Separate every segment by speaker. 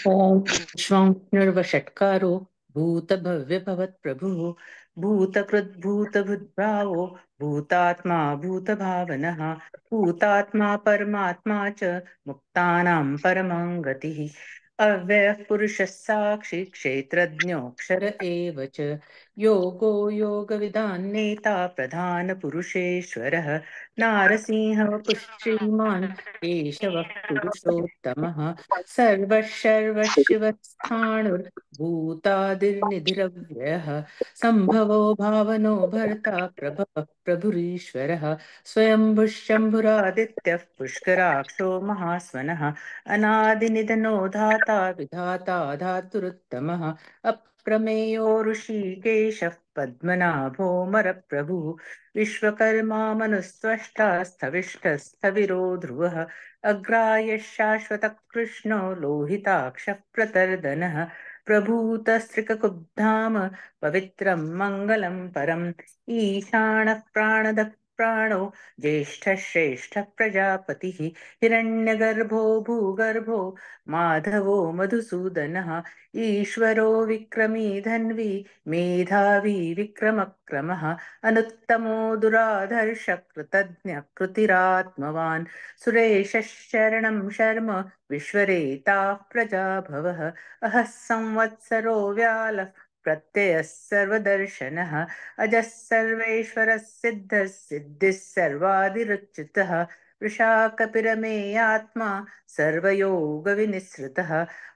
Speaker 1: ॐ विश्वाङ्मुर्वषट्कारो भूतभव्यभवत्प्रभुः भूतकृद्भूतभुद्भावो भूतात्मा भूतभावनः भूतात्मा परमात्मा च मुक्तानां परमां गतिः अव्ययः पुरुषः साक्षी क्षेत्रज्ञोऽक्षर एव च योगो योगविदान् नेता प्रधानपुरुषेश्वरः नारसिंहः श्रीमान् केशवः पुरुषोत्तमः सर्वशर्वशिवस्थाणुर्भूतादिर्निधिरव्ययः सम्भवो भावनो भर्ता प्रभवः प्रभुरीश्वरः स्वयंभुः शम्भुरादित्यः पुष्कराक्षो महास्वनः अनादिनिधनो धाता विधाता धातुरुत्तमः अप्रमेयो ऋषिकेशः पद्मनाभो मरप्रभुः विश्वकर्मा मनुस्त्वष्टा स्थविष्ठस्थविरो ध्रुवः अग्राय शाश्वत कृष्णो लोहिताक्षः प्रतर्दनः प्रभूतस्त्रिककुब्धाम पवित्रं मङ्गलं परम् ईशानः प्राणदः प्राणो ज्येष्ठः श्रेष्ठः प्रजापतिः हिरण्यगर्भो भूगर्भो माधवो मधुसूदनः ईश्वरो विक्रमी धन्वी मेधावी विक्रमक्रमः अनुत्तमो दुराधर्ष कृतज्ञ कृतिरात्मवान् सुरेशः शरणं शर्म विश्वरेताः प्रजाभवः अहः संवत्सरो व्यालः प्रत्ययः सर्वदर्शनः अजः सर्वेश्वरः सिद्धः सिद्धिः सर्वादिरुच्युतः वृषाकपिरमेयात्मा सर्वयोगविनिसृतः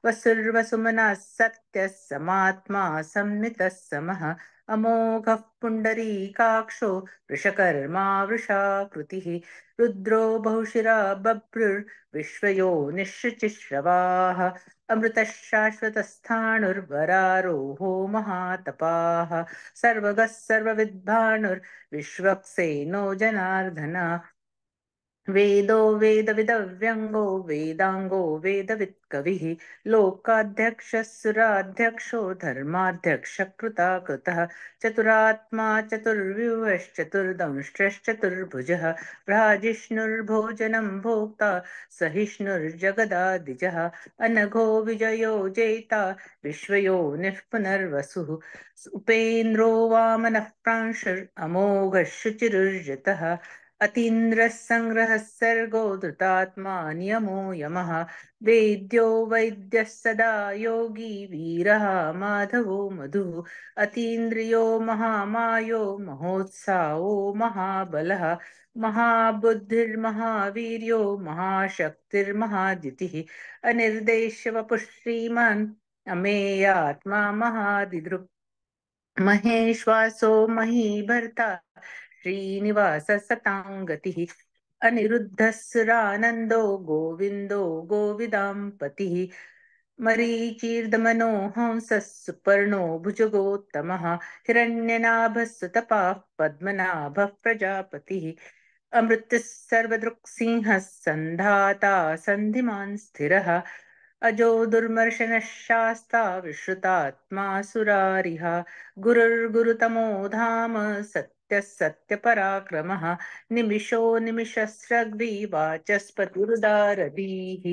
Speaker 1: वसुर्वसुमनः सत्यः समात्मा संमितः समः अमोघः पुण्डरीकाक्षो वृषकर्मा वृषाकृतिः रुद्रो बहुशिरा बभ्रुर्विश्वयो निःशुचिश्रवाः अमृतः शाश्वतस्थाणुर्वरारोहो महातपाः सर्वगः सर्वविद्भानुर्विश्वक्सेनो जनार्दन वेदो वेदविदव्यङ्गो वेदाङ्गो वेदवित्कविः लोकाध्यक्षः सुराध्यक्षो धर्माध्यक्षः कृताकृतः चतुरात्मा चतुर्व्यूहश्चतुर्दंष्ट्रश्चतुर्भुजः भ्राजिष्णुर्भोजनं भोक्ता सहिष्णुर्जगदादिजः अनघो विजयो जेता विश्वयो निः पुनर्वसुः उपेन्द्रो वामनः प्रांशुरमोघः शुचिरुर्जितः अतीन्द्रः संग्रहः सर्गो धृतात्मा नियमो यमः वेद्यो वैद्यः सदा योगी वीरः माधवो मधुः अतीन्द्रियो महामायो महोत्साहो महाबलः महाबुद्धिर्महावीर्यो महाशक्तिर्महादितिः अनिर्देश्यवपुः श्रीमान् अमेयात्मा महादिदृक् महेश्वासो महीभर्ता श्रीनिवास सताङ्गतिः अनिरुद्धः सुरानन्दो गोविन्दो गोविदाम्पतिः मरीचिर्दमनो हंसः सुपर्णो भुजगोत्तमः हिरण्यनाभः सुतपाः पद्मनाभः प्रजापतिः अमृतः सर्वदृक्सिंहः सन्धाता सन्धिमान् स्थिरः अजो दुर्मर्शनः शास्ता विश्रुतात्मा सुरारिः गुरुर्गुरुतमो धाम सत्यः सत्यपराक्रमः निमिषो निमिषस्रग्रीवाचस्पतिरुदारधीः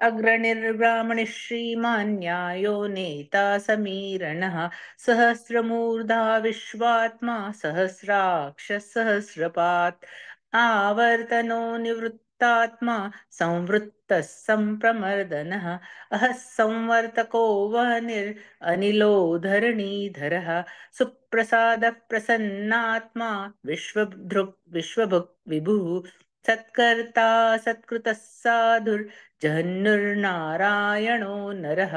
Speaker 1: अग्रणिर्ब्राह्मणः श्रीमान् न्यायो नेता समीरणः सहस्रमूर्धा विश्वात्मा सहस्राक्ष सहस्रपात् आवर्तनो निवृत्तात्मा संवृत्तः सम्प्रमर्दनः अहः संवर्तको वह्निरनिलो धरणीधरः सुप्रसादः प्रसन्नात्मा विश्वभृक् विश्वभुक् विभुः सत्कर्ता सत्कृतः साधुर्जह्नुर्नारायणो नरः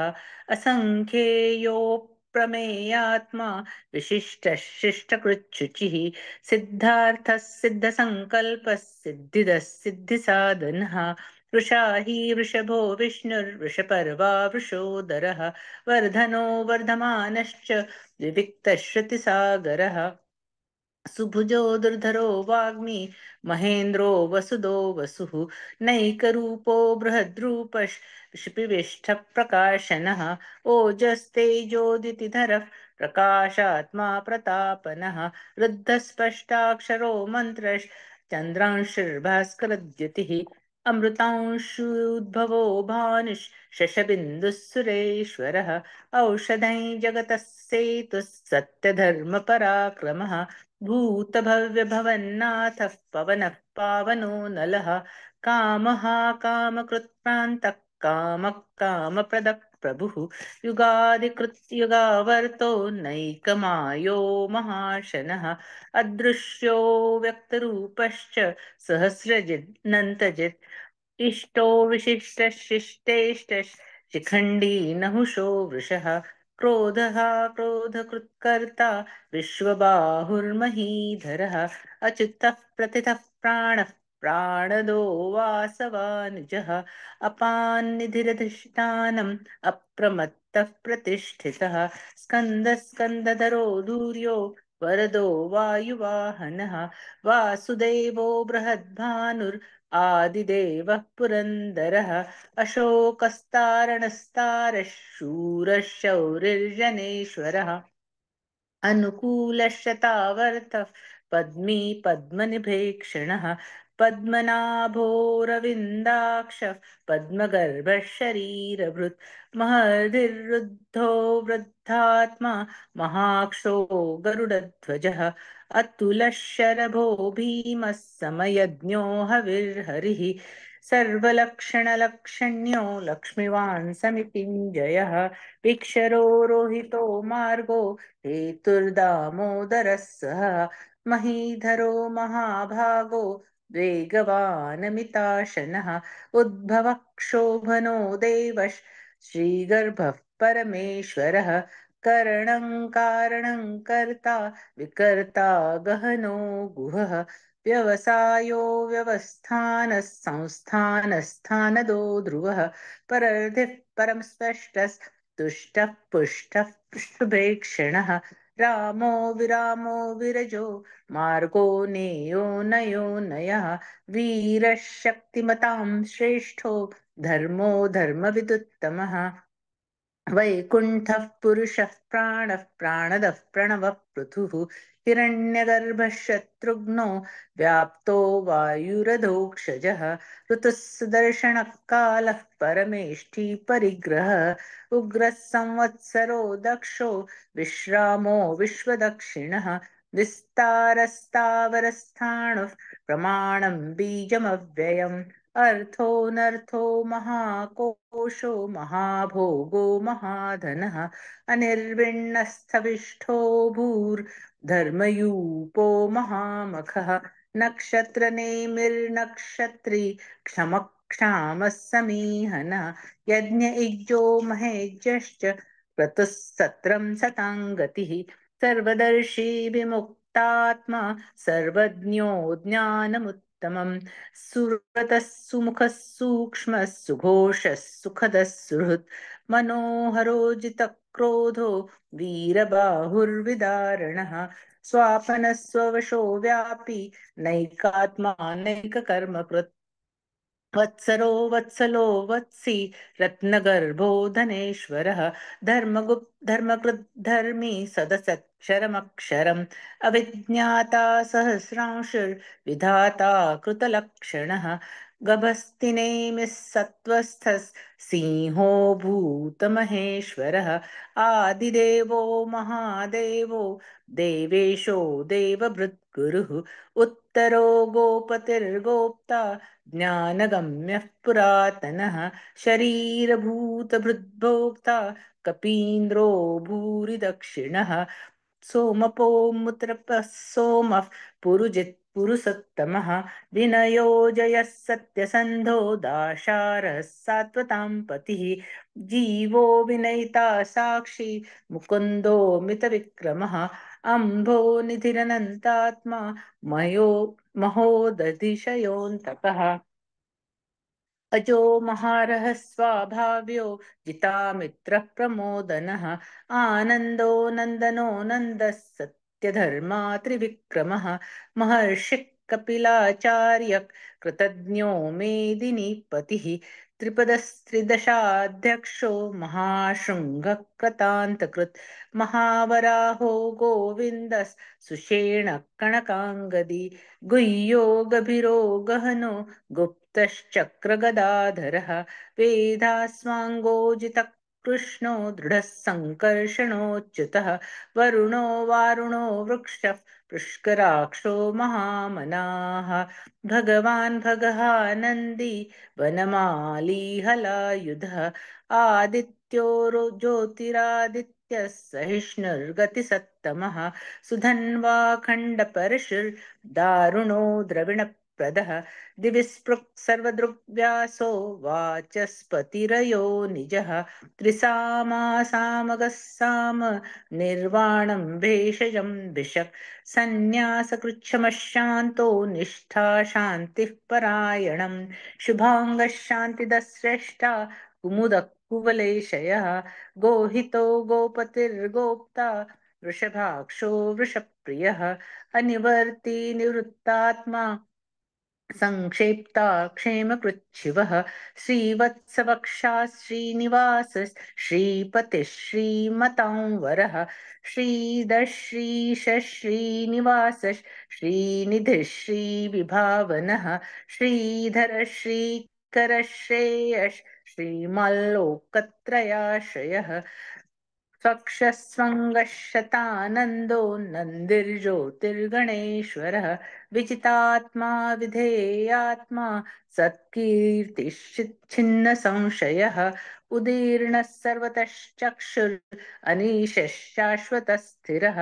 Speaker 1: असङ्ख्येयोऽप्रमेयात्मा विशिष्टः शिष्टकृच्छुचिः सिद्धार्थः सिद्धसङ्कल्पः सिद्धिदः सिद्धिसाधनः वृषा हि वृषभो विष्णुर्वृषपर्वा वृषोदरः वर्धनो वर्धमानश्च विविक्तश्रुतिसागरः सुभुजो दुर्धरो वाग्मी महेन्द्रो वसुदो वसुः नैकरूपो बृहद्रूपः प्रकाशनः ओजस्तेजोदितिधरः प्रकाशात्मा प्रतापनः रुद्धस्पष्टाक्षरो मन्त्रश्चन्द्रांशुर्भास्करद्युतिः अमृतांशुद्भवो भानुः शशबिन्दुः सुरेश्वरः औषधै जगतः सेतुः सत्यधर्मपराक्रमः भूतभव्यभवन्नाथः पवनः पावनो नलः कामः कामकृत्प्रान्तः कामः कामप्रदः प्रभुः युगादिकृत्युगावर्तो नैकमायो महाशनः अदृश्यो व्यक्तरूपश्च सहस्रजिदनन्तजित् इष्टो विशिष्टशिष्टेष्ट शिखण्डी नहुषो वृषः क्रोधः क्रोधकृत्कर्ता विश्वबाहुर्महीधरः अच्युतः प्रतिथः प्राणः प्राणदो वासवानुजः अपान्निधिरधिष्ठानम् अप्रमत्तः प्रतिष्ठितः स्कन्दः स्कन्दधरो धूर्यो वरदो वायुवाहनः वासुदेवो बृहद्भानुर् आदिदेवः पुरन्दरः अशोकस्तारणस्तारः शूरः शौरिर्जनेश्वरः अनुकूलशतावर्तः पद्मी पद्मनिभेक्षणः पद्मनाभोरविन्दाक्षः पद्मगर्भः शरीरभृत् महर्धिरुद्धो वृद्धात्मा महाक्षो गरुडध्वजः अतुलः शरभो भीमः समयज्ञो हविर्हरिः सर्वलक्षणलक्षण्यो लक्ष्मीवान् समितिञ्जयः विक्षरो रोहितो मार्गो हेतुर्दामोदरः सः महीधरो महाभागो वेगवानमिताशनः उद्भवः क्षोभनो देवः श्रीगर्भः परमेश्वरः करणं कारणं कर्ता विकर्ता गहनो गुहः व्यवसायो व्यवस्थानः संस्थानस्थानदो ध्रुवः परर्धिः परं तुष्टः पुष्टः पृष्ठभेक्षणः रामो विरामो विरजो मार्गो नेयो नयो नयः वीरः शक्तिमतां श्रेष्ठो धर्मो धर्मविदुत्तमः वैकुण्ठः पुरुषः प्राणः प्राणदः प्रणवः पृथुः हिरण्यगर्भः शत्रुघ्नो व्याप्तो वायुरधोक्षजः ऋतुः सुदर्शनः कालः परमेष्ठी परिग्रहः उग्रः संवत्सरो दक्षो विश्रामो विश्वदक्षिणः विस्तारस्तावरस्थाणुः प्रमाणं बीजमव्ययम् अर्थोऽनर्थो महाकोशो महाभोगो महाधनः अनिर्विण्णस्थविष्ठो भूर्धर्मयूपो महामखः नक्षत्रनेमिर्नक्षत्री क्षमः समीहनः यज्ञ इज्जो महेज्यश्च क्रतुः सत्रं सतां गतिः सर्वदर्शी विमुक्तात्मा सर्वज्ञो ज्ञानमुत्तमम् सुरतः सुमुखः सूक्ष्मः सुघोषः सुखदः सुहृत् मनोहरोजितक्रोधो वीरबाहुर्विदारणः स्वापनः स्ववशो व्यापी नैकात्मा नैककर्मकृत् वत्सरो वत्सलो वत्सी रत्नगर्भो धनेश्वरः धर्मकृद्धर्मी सदसक्षरमक्षरम् अविज्ञाता सहस्रांशुर्विधाता कृतलक्षणः गभस्तिनेमिः सत्त्वस्थः सिंहो भूतमहेश्वरः आदिदेवो महादेवो देवेशो देवभृद्गुरुः उत्तरो गोपतिर्गोप्ता ज्ञानगम्यः पुरातनः शरीरभूतभृद्भोक्ता कपीन्द्रो भूरि दक्षिणः सोमपो मुत्रपः सोमः पुरुजित् पुरुषोत्तमः विनयो जयः सत्यसन्धो दाशारः सात्वतां पतिः जीवो विनयिता साक्षी मुकुन्दो मितविक्रमः अम्भो निधिरनन्तात्मा मयो महोदधिशयोऽन्तकः अजो महारः स्वाभाव्यो जितामित्रः प्रमोदनः आनन्दो नन्दनो नन्दः सत्यधर्मा त्रिविक्रमः महर्षिः कपिलाचार्य कृतज्ञो मेदिनीपतिः त्रिपदस्त्रिदशाध्यक्षो महाशृङ्गक्रतान्तकृत् महावराहो गोविन्दः सुषेण कणकाङ्गदी गुह्यो गभीरो गहनो गुप्तश्चक्रगदाधरः वेदास्वाङ्गोजितः कृष्णो दृढः सङ्कर्षणोच्युतः वरुणो वारुणो वृक्षः पुष्कराक्षो महामनाः भगवान् भगहानन्दी वनमाली हलायुधः आदित्यो ज्योतिरादित्यः सहिष्णुर्गतिसत्तमः सुधन्वा खण्डपरशुर्दारुणो द्रविणप्रदः दिविस्पृक् सर्वदृग्व्यासो वाचस्पतिरयो निजः त्रिसामासामगः साम निर्वाणं भेषजं भिषक् सन्न्यासकृच्छमशान्तो निष्ठा शान्तिः परायणम् शुभाङ्गः शान्तिदः श्रेष्ठा कुमुदः कुवलेशयः गोहितो गोपतिर्गोप्ता वृषभाक्षो वृषप्रियः अनिवर्ती निवृत्तात्मा संक्षेप्ता क्षेमकृच्छिवः श्रीवत्सवक्षा श्रीनिवास श्रीपतिः श्रीमतां वरः श्रीधः श्रीश श्रीनिवास श्रीनिधिः श्रीविभावनः श्रीधर श्रीकर श्रेयः श्रीमल्लोकत्रयाश्रयः स्वक्षस्वङ्गशतानन्दो नन्दिर्ज्योतिर्गणेश्वरः विजितात्मा विधेयात्मा सत्कीर्तिश्चिन्न संशयः उदीर्णः सर्वतश्चक्षुर् अनीशः शाश्वतः स्थिरः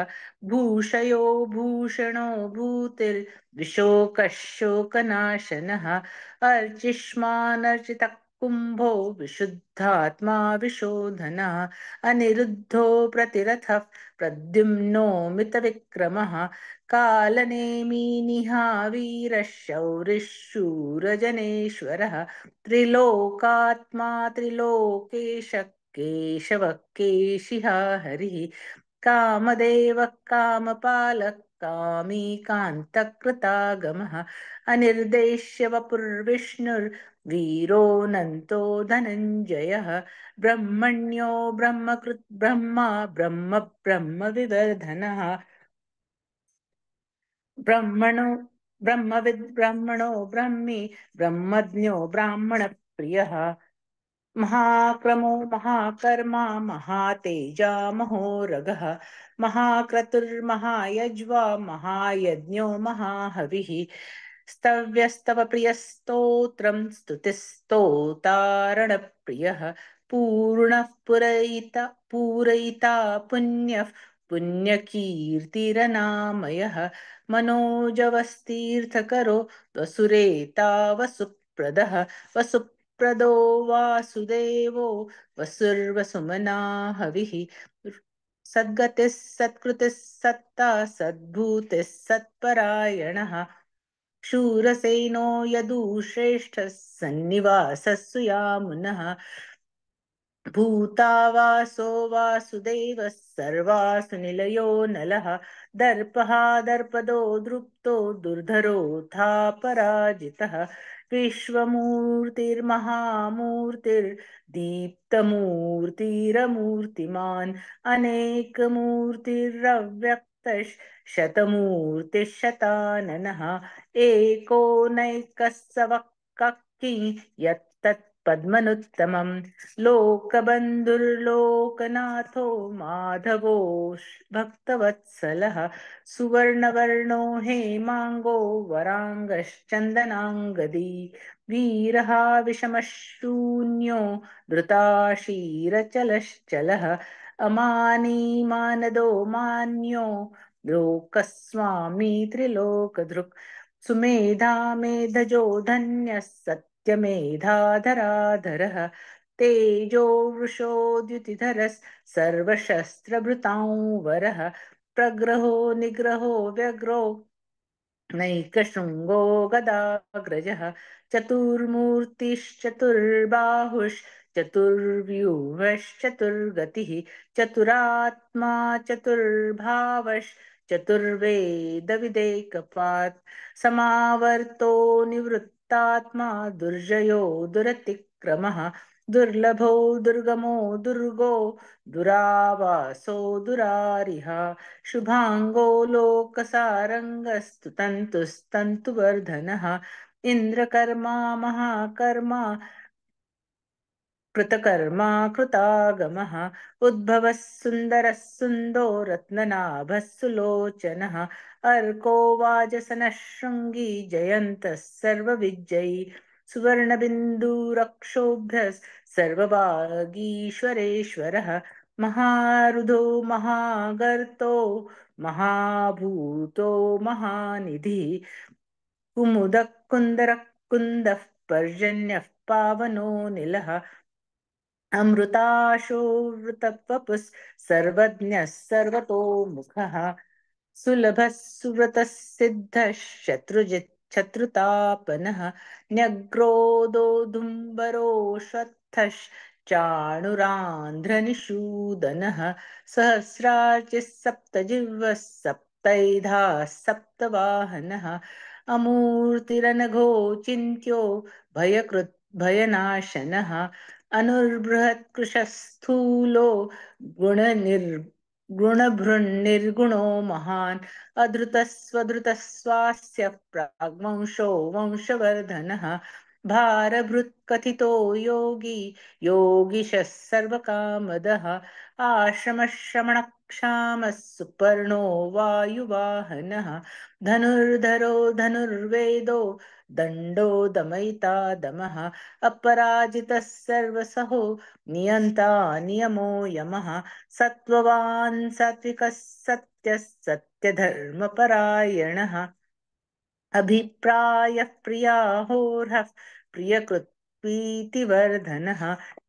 Speaker 1: भूषयो भूषणो भूतिर्विशोकः शोकनाशनः अर्चिष्मानर्चितः कुम्भो विशुद्धात्मा विशोधनः अनिरुद्धो प्रतिरथः प्रद्युम्नो मितविक्रमः कालनेमी निहावीरः शौरिः शूरजनेश्वरः त्रिलोकात्मा त्रिलोकेश केशवः केशिहा हरिः कामदेवः कामपालः कामी कान्तकृतागमः अनिर्देश्य वपुर्विष्णुर्वीरोऽनन्तो धनञ्जयः ब्रह्मण्यो ब्रह्मकृत् ब्रह्मा ब्रह्म ब्रह्म विवर्धनः ब्रह्मणो ब्रह्मविद् ब्रह्मणो ब्रह्मी ब्रह्मज्ञो ब्राह्मणप्रियः महाक्रमो महाकर्मा महातेजा महोरगः महाक्रतुर्महायज्वा महायज्ञो महाहविः स्तव्यस्तव प्रियस्तोत्रं स्तुतिस्तोतारणप्रियः पूर्णः पूरयिता पुण्यः पुण्यकीर्तिरनामयः मनोजवस्तीर्थकरो वसुरेता वसुप्रदः वसुप्रदो वासुदेवो वसुर्वसुमना हविः सद्गतिः सत्कृतिः सत्ता सद्भूतिः सत्परायणः शूरसेनो यदुश्रेष्ठः सन्निवासः सुयामुनः भूतावासो वासुदेवः सर्वासु निलयो नलः दर्पः दर्पदो दृप्तो दुर्धरोऽथापराजितः विश्वमूर्तिर्महामूर्तिर्दीप्तमूर्तिरमूर्तिमान् अनेकमूर्तिरव्यक्तः शतमूर्तिः शताननः एको नैकः स वक्कि यत्तत् पद्मनुत्तमम् लोकबन्धुर्लोकनाथो माधवो भक्तवत्सलः सुवर्णवर्णो हेमाङ्गो वराङ्गश्चन्दनाङ्गदी वीरः विषमशून्यो धृताशीरचलश्चलः अमानी मानदो मान्यो लोकस्वामी त्रिलोकधृक् सुमेधा मेधजो धन्यः सत्यमेधाधराधरः तेजो वृषोद्युतिधरः सर्वशस्त्रभृतां वरः प्रग्रहो निग्रहो व्यग्रो नैकशृङ्गो गदाग्रजः चतुर्मूर्तिश्चतुर्बाहुश्चतुर्व्यूहश्चतुर्गतिः चतुरात्मा चतुर्भावश्चतुर्भुजः चतुर्वेदविदेकपात् समावर्तो निवृत्तात्मा दुर्जयो दुरतिक्रमः दुर्लभो दुर्गमो दुर्गो दुरावासो दुरारिः शुभांगो लोकसारंगस्तु तन्तुस्तन्तुवर्धनः इन्द्रकर्मा महाकर्मा कृतकर्मा कृतागमः उद्भवः सुन्दरः सुन्दो रत्ननाभः सुलोचनः अर्को वाजसनः शृङ्गी जयन्तः सर्वविजयी सुवर्णबिन्दुरक्षोभ्यः सर्वभागीश्वरेश्वरः महारुधो महागर्तो महाभूतो महानिधिः कुमुदः कुन्दरः कुन्दः पर्जन्यः पावनो निलः अमृताशोवृतपपुः सर्वज्ञः सर्वतोमुखः सुलभः सुव्रतः सिद्धः शत्रुजित् शत्रुतापनः न्यग्रोदोदुम्बरो श्वत्थः चाणुरान्ध्रनिषूदनः सहस्रार्चिः सप्तजिह्वः सप्तैधाः सप्तवाहनः अमूर्तिरनघो चिन्त्यो भयकृत् भयनाशनः अनुर्बृहत्कृशस्थूलो गुणनिर् गुणभृन्निर्गुणो महान् अधृतस्वधृतस्वास्य प्राग्वंशो वंशवर्धनः भारभृत्कथितो योगी योगिशः सर्वकामदः आश्रमश्रमणक्षामः सुपर्णो वायुवाहनः धनुर्धरो धनुर्वेदो दण्डो दमयिता दमः अपराजितः सर्वसहो नियन्ता नियमो यमः सत्त्ववान् सात्विकः सत्यः सत्यधर्मपरायणः अभिप्रायः प्रियाहोरः प्रियकृत्प्रीतिवर्धनः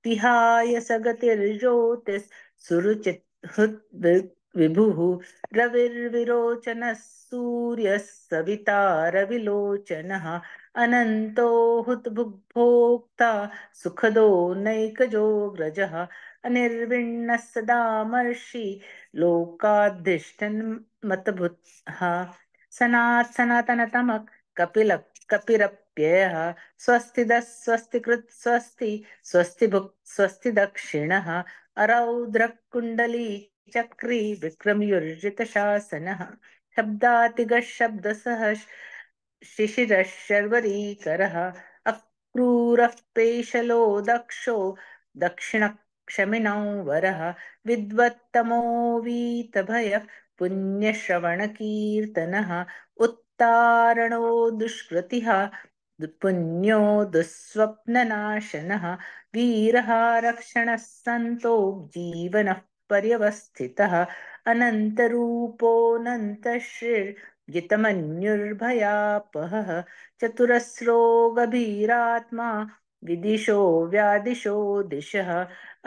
Speaker 1: विहाय सगतिर्ज्योतिः सुरुचित् विभुः रविर्विरोचनः सूर्यः सविता रविलोचनः अनन्तो हुतभुग्भोक्ता सुखदो नैकजोऽग्रजः अनिर्विण्णः सदामर्षि लोकाधिष्ठन् मतभुतः सनातनतमः कपिल कपिरप्ययः स्वस्तिदः स्वस्तिकृत् स्वस्ति स्वस्तिभुक् स्वस्ति दक्षिणः अरौद्रः कुण्डली चक्री विक्रमयुर्जितशासनः शब्दातिगः शब्दसः शिशिरः शर्वरीकरः अक्रूरः पेशलो दक्षो दक्षिणक्षमिनौ वरः विद्वत्तमो वीतभयः पुण्यश्रवणकीर्तनः उत्तारणो दुष्कृतिः पुण्यो दुःस्वप्ननाशनः वीरः रक्षणः सन्तो जीवनः पर्यवस्थितः अनन्तरूपोऽनन्तश्रीर्जितमन्युर्भयापहः चतुरस्रो गभीरात्मा विदिशो व्यादिशो दिशः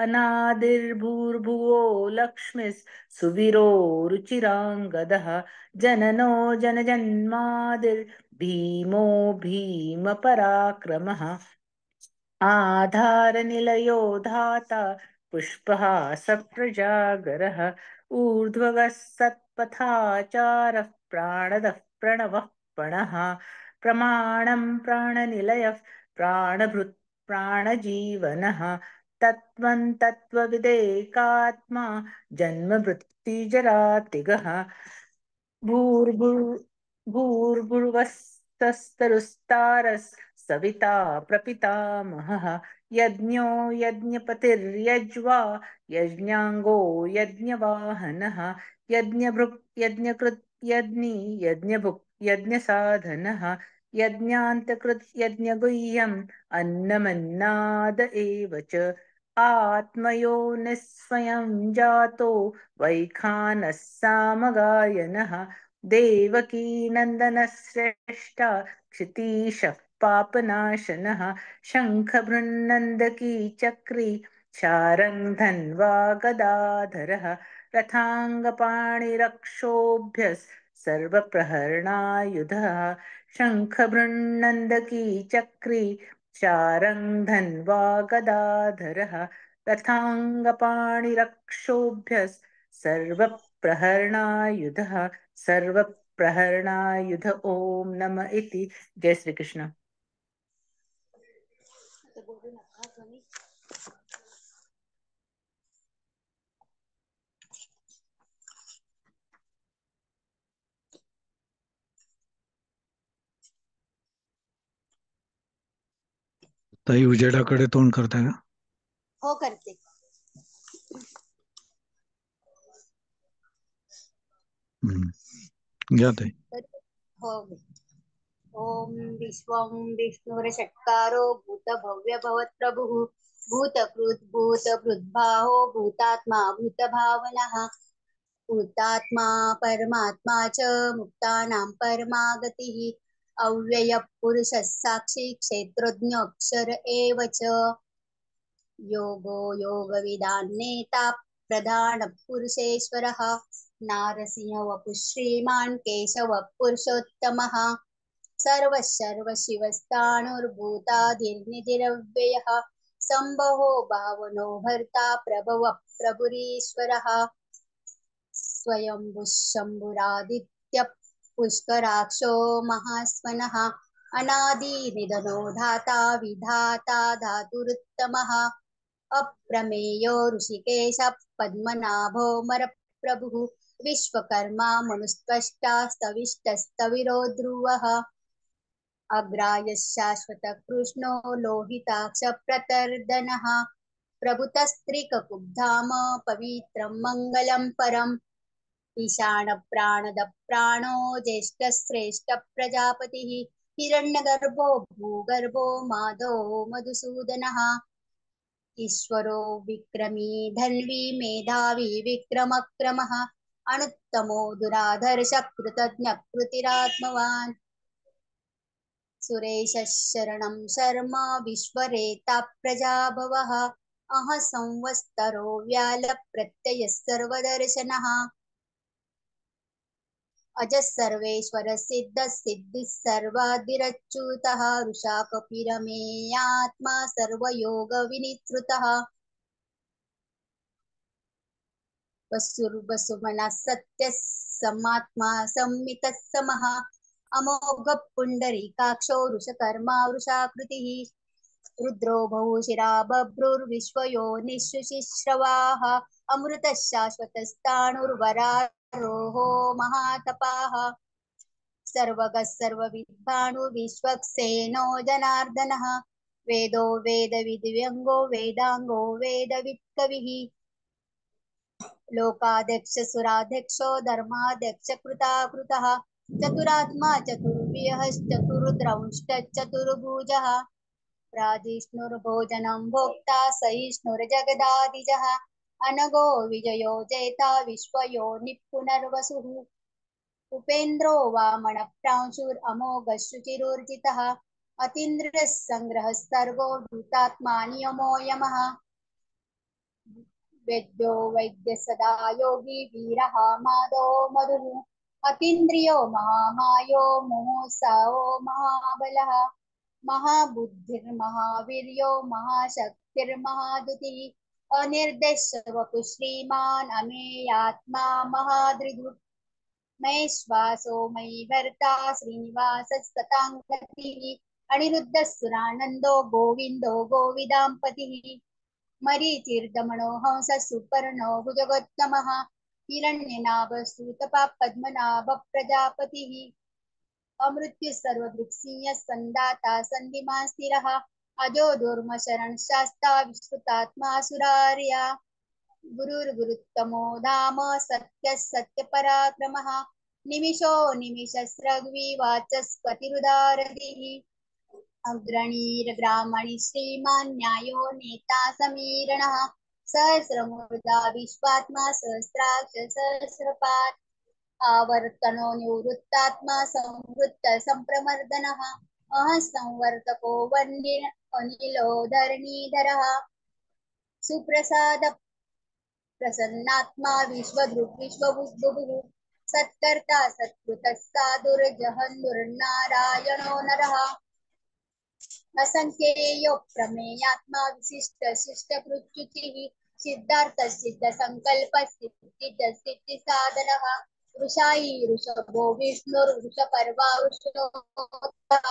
Speaker 1: अनादिर्भूर्भुवो लक्ष्मीः सुवीरो रुचिराङ्गदः जननो जनजन्मादिर्भीमो भीमपराक्रमः आधारनिलयो धाता पुष्पः सप्रजागरः ऊर्ध्वगः सत्पथाचारः प्राणदः प्रणवः पणः प्रमाणं प्राणनिलयः प्राणभृत् प्राणजीवनः तत्त्वं तत्त्वविदेकात्मा जन्मवृत्तिजरातिगः भूर्भुवस्सस्तरुस्तारः सविता प्रपितामहः यज्ञो यज्ञपतिर्यज्वा यज्ञाङ्गो यज्ञवाहनः यज्ञभृक् यज्ञकृत् यज्ञी यज्ञभुक् यज्ञसाधनः यज्ञान्तकृत् यज्ञगुह्यम् अन्नमन्नाद एव च आत्मयो निःस्वयं जातो वैखानः सामगायनः देवकी नन्दनश्रेष्ठ क्षितीशः पापनाशनः शङ्खभृन्नन्दकी चक्री शारङ्गधन्वा गदाधरः रथाङ्गपाणिरक्षोभ्यः सर्वप्रहरणायुधः शङ्खभृन्नन्दकी चक्री शारङ्गधन्वा गदाधरः रथाङ्गपाणिरक्षोभ्यः प्रहरणायुधः सर्वप्रहरणायुध ओम नम इति. जय श्री कृष्ण.
Speaker 2: ताई उजेडाकडे तोंड करताय का?
Speaker 3: हो करते.
Speaker 2: घ्या ताई.
Speaker 3: हो. ओम विश्वं विष्णुरषट्कारो भूतभव्य भवत्प्रभुः भूतकृत् भूतभृद्भावो भूतात्मा भूतभावनः भूतात्मा परमात्मा च मुक्तानां परमागतिः अव्ययः पुरुषः साक्षी क्षेत्रज्ञ अक्षर एव च योगो योगविदान्नेता प्रधानपुरुषेश्वरः नारसिंहवपुः श्रीमान् केशवः पुरुषोत्तमः सर्वशिवस्ताणुर्भूतादिर्निधिरव्ययः सम्भवो भावनो भर्ता प्रभवः प्रभुरीश्वरः स्वयंभुः शम्भुरादित्य पुष्कराक्षो महास्वनः अनादिनिधनो धाता विधाता धातुरुत्तमः अप्रमेयो ऋषिकेश पद्मनाभो मरप्रभुः विश्वकर्मा मनुस्त्वष्टा स्तविष्टस्तविरो ध्रुवः अग्राय शाश्वत कृष्णो लोहिताक्ष प्रतर्दनः प्रभुतस्त्रिककुब्धाम पवित्रं मङ्गलं परम् ईशान प्राणद प्राणो ज्येष्ठश्रेष्ठ प्रजापतिः हिरण्यगर्भो भूगर्भो माधो मधुसूदनः ईश्वरो विक्रमी धन्वी मेधावी विक्रमक्रमः अनुत्तमो दुराधर्ष कृतज्ञ कृतिरात्मवान् सुरेश शरणं शर्म विश्वरेता प्रजाभवः अह संवत्सरो व्याल प्रत्यय सर्वदर्शनः अज सर्वेश्वर सिद्ध सिद्धि सर्वादिरच्युतः ऋषा कपिरमेयात्मा सर्वयोग विनिश्रुतः वसुर्वसुमनः सत्यः समात्मा संमितः समः अमोघ पुण्डरीकाक्षो वृषकर्मा वृषाकृतिः रुद्रो बहुशिरा बभ्रुर्विश्वयो निःशुचिश्रवाः अमृतः शाश्वतस्ताणुर्वरारोहो महातपाः सर्वगः सर्वविद्वानुर्विश्वक्सेनो जनार्दनः वेदो वेदविद्व्यङ्गो वेदाङ्गो वेदवित्कविः लोकाध्यक्षसुराध्यक्षो धर्माध्यक्ष कृताकृतः चतुरात्मा चतुर्विहश्चतुर्द्रंष्टचतुर्भुजः राजिष्णुर्भोजनं भोक्ता सहिष्णुर्जगदादिजः अनगो विजयो जयता विश्वयो निपुनर्वसुः उपेन्द्रो वामनप्रांशुरमोघः शुचिरुर्जितः अतीन्द्रियः सङ्ग्रहः सर्गो धूतात्मा नियमो यमः वेद्यो वैद्य सदा योगी वीरः माधो मधुः अतीन्द्रियो महामायो मुमुसो महाबलः महाबुद्धिर्महावीर्यो महाशक्तिर्महादुतिः अनिर्देश्य वपुः श्रीमान् अमेयात्मा महादृदुः महेश्वासो मयि भर्ता श्रीनिवासस्तताङ्गतिः अनिरुद्धः सुरानन्दो गोविन्दो गोविदाम्पतिः मरीचिर्दमनो हंसः सुपर्णो भुजगोत्तमः हिरण्यनाभस्तुतपा पद्मनाभ प्रजापतिः अमृत्युः सर्वदृक्सिंहः सन्दाता सन्धिमान् स्थिरः अजो दुर्मशरणः शास्ता विश्रुतात्मा सुरार्या गुरुर्गुरुत्तमो धाम सत्यः सत्यपराक्रमः निमिषो निमिषस्रग्विवाचस्पतिरुदारधिः अग्रणीर्ग्रामणि श्रीमान् न्यायो नेता समीरणः सहस्रमूर्धा विश्वात्मा सहस्राक्ष सहस्रपात् आवर्तनो निवृत्तात्मा संवृत्त संप्रमर्दनः अह संवर्तको वन्य अनिलो धरणीधरः सुप्रसाद प्रसन्नात्मा विश्वदृक् विश्वबुद्धुः सत्कर्ता सत्कृतः साधुर्जहन्नुर्नारायणो नरः असंख्येयो प्रमेयात्मा विशिष्ट शिष्टकृच्युतिः सिद्धार्थ सिद्ध संकल्प सिद्ध सिद्धि साधनः वृषायी वृषभो विष्णुर्वृषपर्वा वृषोत्तमः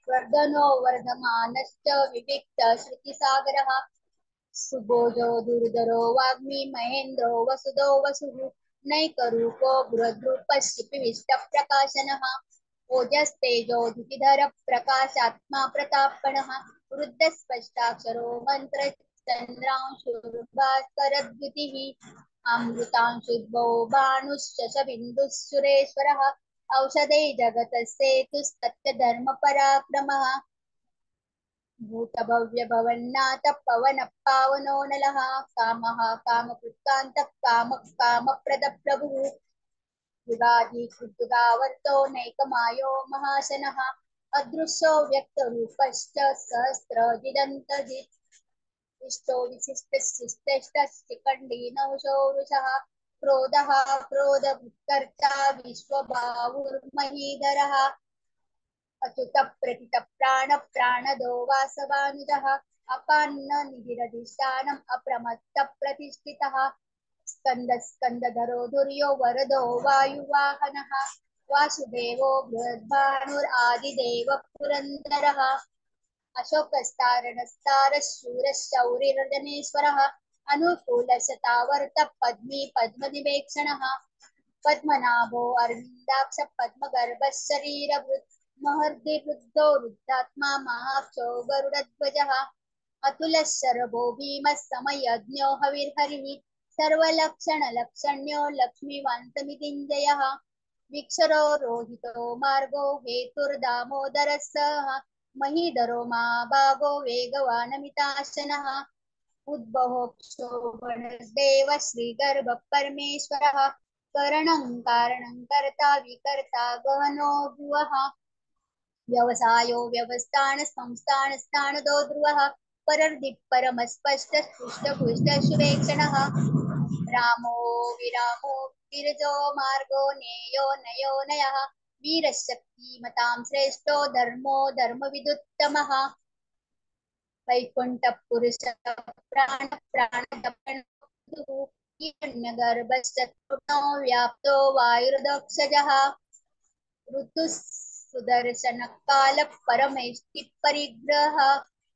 Speaker 3: वर्धनो वर्धमानश्च विविक्त श्रुतिसागरः सुबोधो दुर्धरो वाग्मी महेन्द्रो वसुदो वसुः नैकरूपो बृहद्रूपश्चिपिविष्टप्रकाशनः ओजस्तेजो धुतिधर प्रकाशात्मा प्रतापणः वृद्धस्पष्टाक्षरो मन्त्रचन्द्रांशुर्भास्करद्युतिः अमृतांशुद्भो भानुश्शशबिन्दुः सुरेश्वरः औषधे जगतस्येतुस्तत्यधर्मपराक्रमः भूतभव्य भवन्नाथ पवन पावनो नलः कामः कामकृत्कान्तः कामप्रद प्रभुः युगादि कृतुगावर्तो नैकमायो महाशनः अदृश्यो व्यक्तरूपश्च सहस्रजिदन्तजित् इष्टो विशिष्टशिष्टशिखण्डी नवशो वृषः क्रोधः क्रोधभृत्कर्ता विश्वबाहुर्महीधरः अच्युत प्रतित प्राण प्राणदो वासवानुजः अपान्न निधिरधिष्ठानम् अप्रमत्त प्रतिष्ठितः स्कन्दधरो धुर्यो वरदो वायुवाहनः वासुदेवो बृहद्भानुरादिदेव पुरन्दरः अशोकस्तारणस्तारशूरशौरिर्जनेश्वरः अनुकूलशतावर्त पद्मी पद्मनिवेक्षणः पद्मनाभो अरविन्दाक्ष पद्मगर्भः शरीरभृत् महर्दिवृद्धो रुद्धात्मा महाक्षो गरुडध्वजः अतुलशरभो भीमः समयज्ञो हविर्हरिः सर्वलक्षणलक्षण्यो लक्ष्मीवान्तमितिञ्जयः विक्षरो रोहितो मार्गो हेतुर्दामोदरः सः महीधरो महाभागो वेगवानमिताशनः उद्भवो क्षोभणदेव श्रीगर्भ परमेश्वरः करणं कारणं कर्ता विकर्ता गहनो भुवः व्यवसायो व्यवस्थान संस्थान स्थानदो ध्रुवः परर्दि परमस्पष्ट पुष्ट शुभेक्षणः रामो विरामो गिरिजो मार्गो नेयो नयो नयः वीरशक्तिमतां श्रेष्ठो धर्मो धर्मविदुत्तमः वैकुण्ठपुरुष प्राण प्राणदपणो हिरण्यगर्भश्चतुर्णो व्याप्तो वायुर्दक्षजः ऋतु सुदर्शन काल परमेष्टि परिग्रह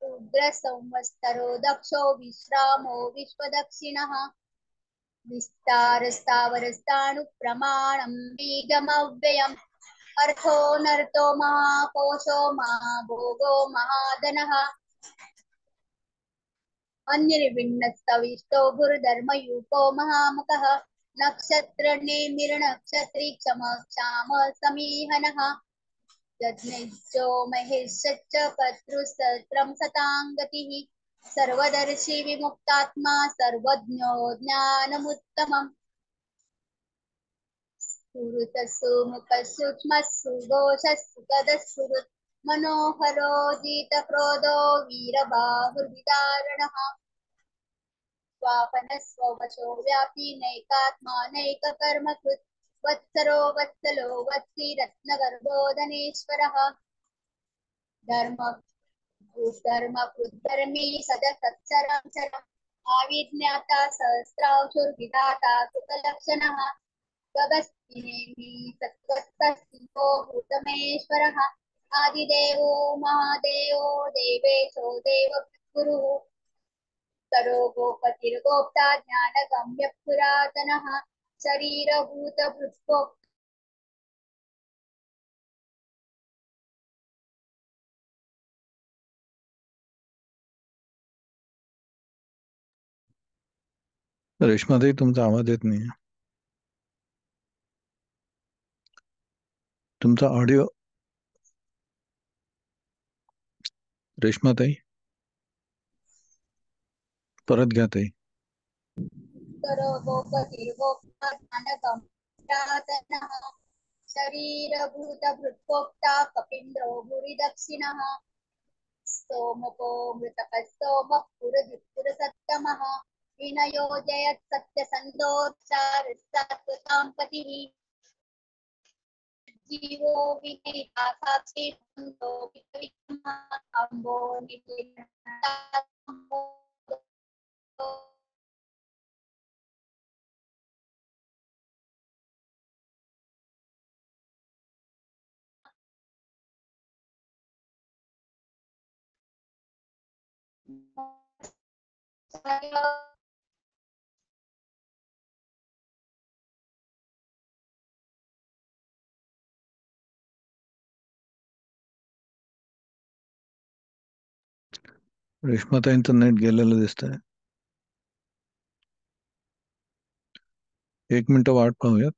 Speaker 3: उग्र संवत्सरो दक्षो विश्रामो विश्वदक्षिणः विस्तार स्थावर स्थाणु प्रमाणं बीजमव्ययम् अर्थो महाकोशो महाभोगो महाधनः अन्यर्विण्णस्तविष्टो गुरुधर्मयूपो महामकः नक्षत्रनेमिर्नक्षत्री क्षम समीहनः यज्ञो महेशश्च कर्तृस्तत्रं सताङ्गतिः सर्वदर्शी विमुक्तात्मा सर्वज्ञो ज्ञानमुत्तमम् सुहृतसुमुखसूक्ष्मसुघोषसुखदसुहृत् मनोहरो जितक्रोधो वीरबाहुर्विदारणः स्वापनस्ववशो व्यापी नैकात्मा नैककर्मकृत् वत्सरो वत्सलो वत्सी रत्नगर्भो धनेश्वरः धर्मकृद्धर्मी सदसत्सरं चरम् आविज्ञाता सहस्रांशुर्विधाता सुखलक्षणः गगस्तिनेमि सत्त्वस्तस्तिको भूतमेश्वरः आदिदेवो महादेवो देवेशो देवगुरुः करो गोपतिर्गोप्ता ज्ञानगम्य पुरातनः शरीरभूतभृत्को
Speaker 2: रेश्माताई तुमचा आवाज येत नाही. तुमचा ऑडिओ. रेश्माताई परत घ्या ताई.
Speaker 3: करो गोपतिर्गोप्ता ज्ञानगम्य पुरातनः शरीरभूतभृत्कोक्ता कपीन्द्रो भूरिदक्षिणः स्तोमको मृतकस्तोमः पुरसत्तमः विनयो जयत् सत्यसन्धोच्चारसात्वतां पतिः जीवो विनेता साक्षी अम्बो
Speaker 2: रेश्माताईंचं नेट गेलेलं दिसतंय. 1 मिनिट वाट पाहूयात.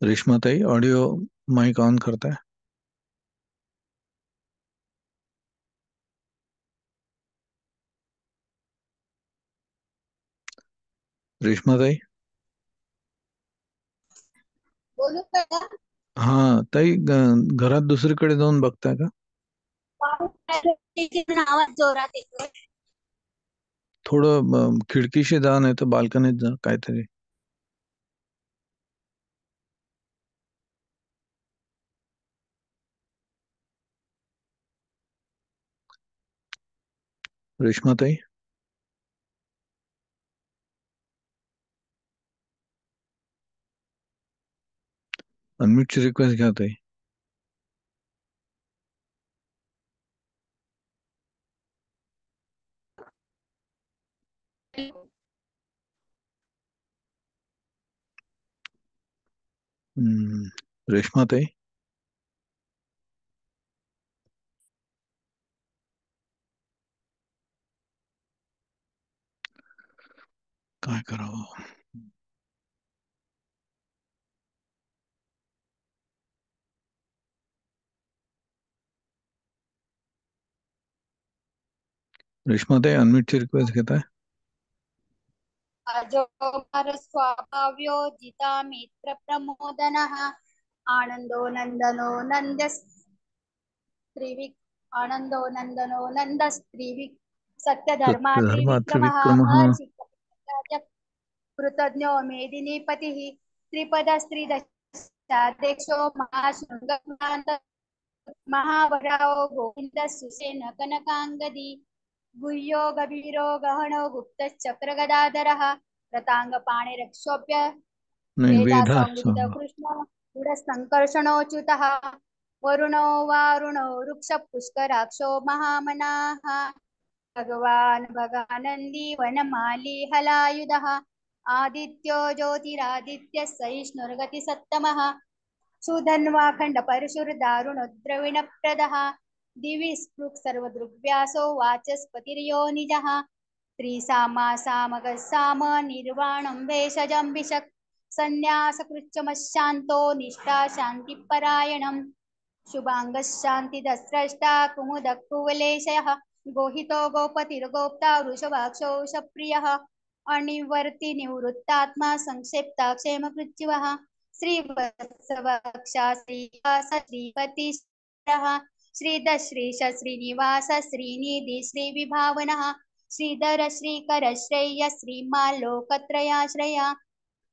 Speaker 2: रेश्माताई ऑडिओ माइक ऑन करताय. रेश्माताई.
Speaker 3: बोलू का?
Speaker 2: हा ताई, घरात दुसरीकडे जाऊन बघताय का?
Speaker 3: आवाज जोरात येतो.
Speaker 2: थोडं खिडकीशी जा, नाही तर बाल्कनीत जा, काहीतरी. रेश्माताई. अनम्यूटची रिक्वेस्ट घ्या ताई. रेश्माताई. काय करावं? रेश्माताई, अनम्यूटची रिक्वेस्ट घेताय?
Speaker 3: अजोगर स्वभाव्यो जिता मित्र प्रमोदनः आनंदो नंदनो नंदस्त्रिविक् आनंदो नंदनो नंदस्त्रिविक् सत्यधर्मा
Speaker 2: सत्यधर्मा
Speaker 3: त्रिविक्रमः
Speaker 2: त्रिविक्रमः.
Speaker 3: कृतज्ञो मेदिनीपतिः त्रिपदस्त्रिदशाध्यक्षो महाशृंगान्त महावराओ गोविंद सुसेन कनकांगदी गुह्यो गभीरो गहनो गुप्तचक्रगदाधरः रताङ्गपाणिरक्षोभ्य
Speaker 2: नाही,
Speaker 3: वेदा
Speaker 2: वेदास.
Speaker 3: संविदित कृष्ण गुडसङ्कर्षणोच्युतः वरुणो वारुणो वृक्षपुष्कराक्षो महामनाः भगवान् भगानन्दी वनमाली हलायुधः आदित्यो ज्योतिरादित्यः सहिष्णुर्गतिसत्तमः सुधन्वाखण्ड परशुर्दारुणोद्रविणप्रदः दिवि स्पृक् सर्वदृग्व्यासो वाचस्पतिर्यो निजः त्रिसामा सामगः साम निर्वाणं भेषजं भिषक् संन्यासकृच्छमशान्तो निष्ठा शान्तिपरायणम् शुभाङ्गशान्तिदस्रष्टा कुमुदः कुवलेशयः गोहितो गोपतिर्गोप्ता वृषभाक्षो वृषप्रियः अनिवर्ति निवृत्तात्मा संक्षेप्ता क्षेमकृच्छिवः श्रीवत्सवक्षा श्रीवास श्रीपतिश्रः श्रीदश्रीश श्रीनिवास श्रीनिधि श्रीविभावनः श्रीधर श्रीकर श्रेय श्रीमाल्लोकत्रयाश्रया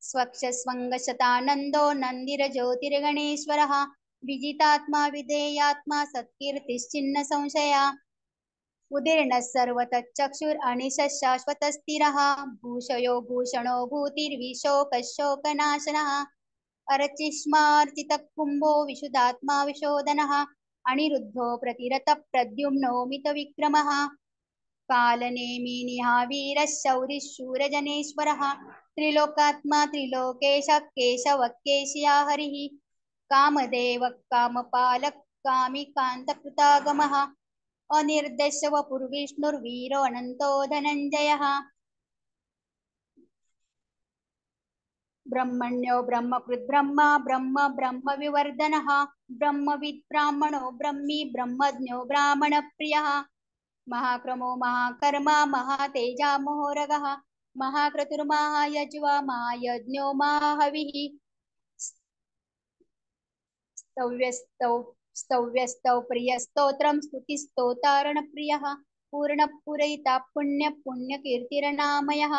Speaker 3: स्वक्षस्वङ्गशतानन्दो नन्दिरज्योतिर्गणेश्वरः विजितात्मा विधेयात्मा सत्कीर्तिश्चिन्न संशया उदीर्णः सर्वतच्चक्षुरनिशः शाश्वतस्थिरः भूषयो भूषणो भूतिर्विशोकशोकनाशनः अर्चिष्मार्चितः कुम्भो विशुद्धात्मा विशोधनः अनिरुद्धो प्रतिरतः प्रद्युम्नो मितविक्रमः कालनेमिनिहा वीरः शौरिः शूरजनेश्वरः त्रिलोकात्मा त्रिलोकेशः केशवः केशिया हरिः कामदेवः कामपालः कामिकान्तकृतागमः अनिर्देशवपुर्विष्णुर्वीरो अनन्तो धनञ्जयः ब्रह्मण्यो ब्रह्मकृद् ब्रह्मा ब्रह्म ब्रह्मविवर्धनः ब्रह्मविद् ब्राह्मणो ब्रह्मी ब्रह्मज्ञो ब्राह्मणप्रियः महाक्रमो महाकर्मा महातेजा मोहरगः महाक्रतुर्महायज्वा महायज्ञो महाहविः स्तव्यस्तौ प्रियस्तोत्रं स्तुतिस्तोतारणप्रियः पूर्णपूरयिता पुण्यकीर्तिरनामयः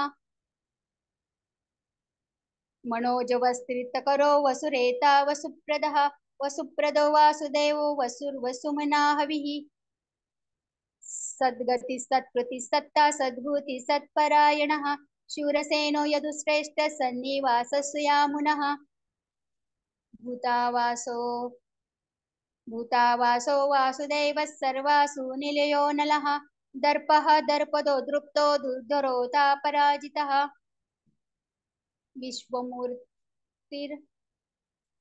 Speaker 3: मनोजवस्त्रितकरो वसुरेता वसुप्रदः वसुप्रदो वासुदेवो वसुर्वसुमना हविः सद्गति सत्कृति सत्ता सद्भूति सत्परायणः शूरसेनो यदुश्रेष्ठ सन्निवासस्यामुनः भूतावासो भूतावासो वासुदेवः सर्वासु निलयो नलः दर्पः दर्पदो दृप्तो दुर्धरोता पराजितः विश्वमूर्तिर्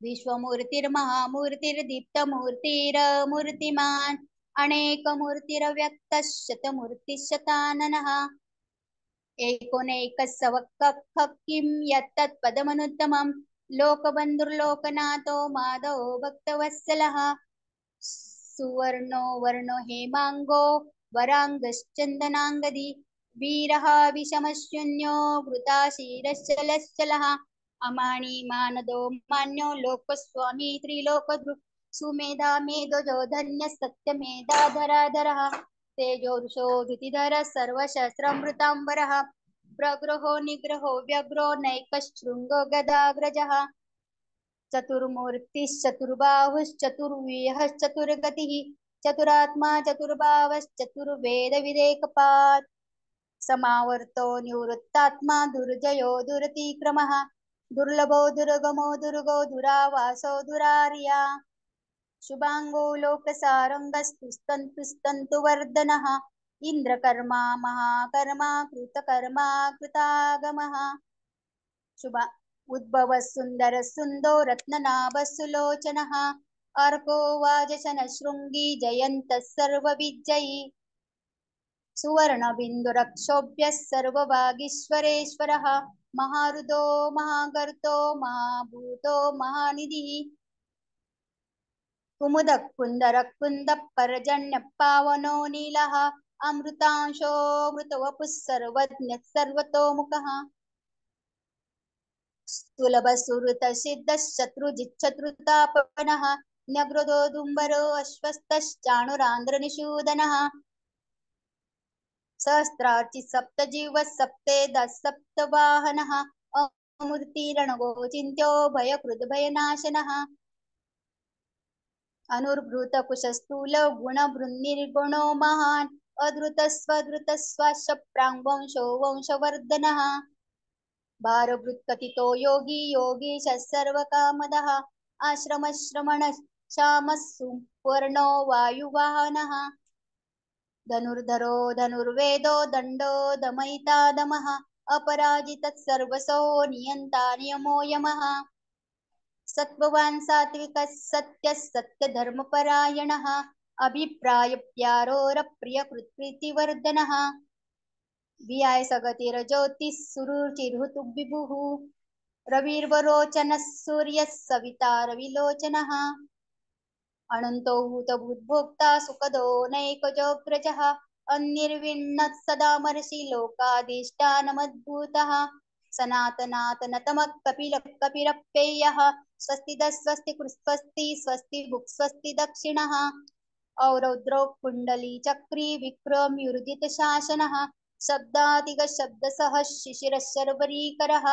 Speaker 3: विश्वमूर्तिर्महामूर्तिर्दीप्तमूर्तिरमूर्तिमान् अनेकमूर्तिरव्यक्तः शतमूर्तिशताननः एकोनैकस्सवक्कः किं यत्तत्पदमनुत्तमं लोकबन्धुर्लोकनाथो माधवो भक्तवत्सलः सुवर्णो वर्णो हेमाङ्गो वराङ्गश्चन्दनाङ्गदी वीरः विषमशून्यो वृताशीरश्चलश्चलः अमानी मानदो मान्यो लोकस्वामी त्रिलोकदृक् सुमेधा मेधजो धन्य सत्यमेधाधराधरः तेजोरुषो धृतिधरः सर्वशस्त्रमृताम्बरः प्रग्रहो निग्रहो व्यग्रो नैकशृङ्गो गदाग्रजः चतुर्मूर्तिश्चतुर्बाहुश्चतुर्व्यूहश्चतुर्गतिः चतुरात्मा चतुर्वेदविदेकपात् समावर्तो निवृत्तात्मा दुर्जयो दुरतिक्रमः दुर्लभो दुर्गमो दुर्गो दुरावासो दुरार्या शुभांगो लोकसारंगस्तुस्तन्तुवर्धनः इंद्रकर्मा महाकर्मा कृतकर्मा कृतागमः शुभा उद्भव सुंदर सुंदो रत्ननाभ सुलोचनः अर्को वाजशन शृंगी जयंत सर्वविजयी सुवर्णबिन्दुरक्षोभ्यः सर्वभागीश्वरेश्वरः महारुदो महागर्तो महाभूतो महानिधिः कुमुदः कुन्दरः कुन्दः पर्जन्यः पावनो नीलः अमृतांशो मृतवपुः सर्वज्ञः सर्वतोमुखः सुलभसुहृतसिद्धशत्रुजिच्छत्रुतापनः न्यग्रदो दुम्बरो अश्वस्तश्चाणुरान्ध्रनिषूदनः सहस्रार्चि सप्तजीवः सप्तेदः सप्तवाहनः अमूर्तिरणगो चिन्त्यो भयकृद्भयनाशनः अनुर्भूतकुशस्थूल गुणभृन्निर्गुणो महान् अधृतस्वधृतस्वाशप्राङ्वंशो वंशवर्धनः भारभृत्कथितो योगी योगीशः सर्वकामदः आश्रमश्रमणः श्यामः सुपर्णो वायुवाहनः धनुर्धरो धनुर्वेदो दण्डो दमयिता दमः अपराजितः सर्वसो नियन्ता नियमो यमः सत्त्ववान् सात्विकः सत्यः सत्यधर्मपरायणः अभिप्रायप्यारोरप्रियकृत्प्रीतिवर्धनः वियाय सगतिरज्योतिः सुरुचिर्हुतुविभुः रविर्वरोचनः सूर्यः सविता रविलोचनः अनन्तो भूतभूद्भोक्ता सुखदो नैकजोऽग्रजः अन्निर्विण्णः सदा महर्षि लोकाधिष्ठानमद्भूतः सनातनातनतमः कपिलः कपिरप्ययः स्वस्तिदः स्वस्ति कृस्वस्ति स्वस्ति भुक् स्वस्ति दक्षिणः औरौद्रौ कुण्डली चक्री विक्रमयुर्जितशासनः शब्दातिगशब्दसः शिशिरः शर्वरीकरः